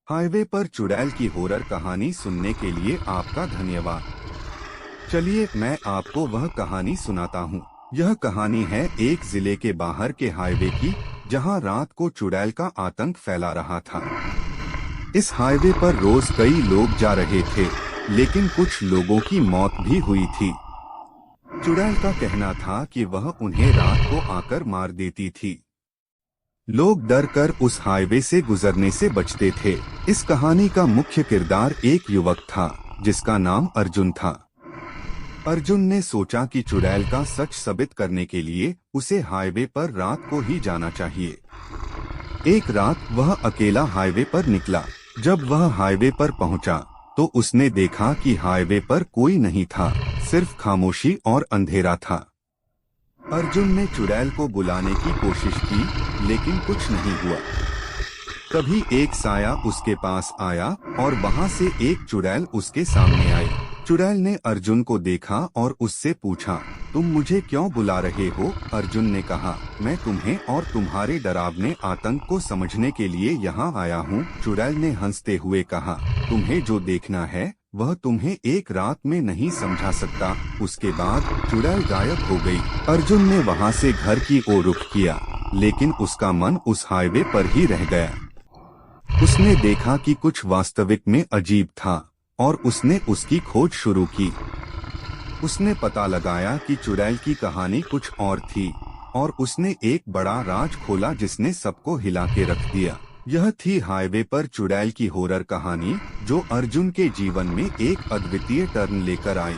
Highway पर चुड़ैल की हॉरर कहानी सुनने के लिए आपका धन्यवाद। चलिए मैं आपको वह कहानी सुनाता हूँ। यह कहानी है एक जिले के बाहर के हाईवे की, जहाँ रात को चुड़ैल का आतंक फैला रहा था। इस हाईवे पर रोज कई लोग जा रहे थे, लेकिन कुछ लोगों की मौत भी हुई थी। चुड़ैल का कहना था कि वह उन्हें रात को आकर मार देती थी। लोग डर कर उस हाईवे से गुजरने से बचते थे। इस कहानी का मुख्य किरदार एक युवक था, जिसका नाम अर्जुन था। अर्जुन ने सोचा कि चुड़ैल का सच साबित करने के लिए उसे हाईवे पर रात को ही जाना चाहिए। एक रात वह अकेला हाईवे पर निकला। जब वह हाईवे पर पहुंचा, तो उसने देखा कि हाईवे पर कोई नहीं था, सिर्फ खामोशी और अंधेरा था। अर्जुन ने चुड़ैल को बुलाने की कोशिश की, लेकिन कुछ नहीं हुआ। तभी एक साया उसके पास आया और वहां से एक चुड़ैल उसके सामने आई। चुड़ैल ने अर्जुन को देखा और उससे पूछा, तुम मुझे क्यों बुला रहे हो? अर्जुन ने कहा, मैं तुम्हें और तुम्हारे डरावने आतंक को समझने के लिए यहाँ आया हूँ। चुड़ैल ने हंसते हुए कहा, तुम्हें जो देखना है वह तुम्हें एक रात में नहीं समझा सकता। उसके बाद चुड़ैल गायब हो गई। अर्जुन ने वहां से घर की ओर रुख किया, लेकिन उसका मन उस हाईवे पर ही रह गया। उसने देखा कि कुछ वास्तविक में अजीब था और उसने उसकी खोज शुरू की। उसने पता लगाया कि चुड़ैल की कहानी कुछ और थी और उसने एक बड़ा राज खोला जिसने सबको हिला के रख दिया। यह थी हाईवे पर चुड़ैल की हॉरर कहानी, जो अर्जुन के जीवन में एक अद्वितीय टर्न लेकर आई।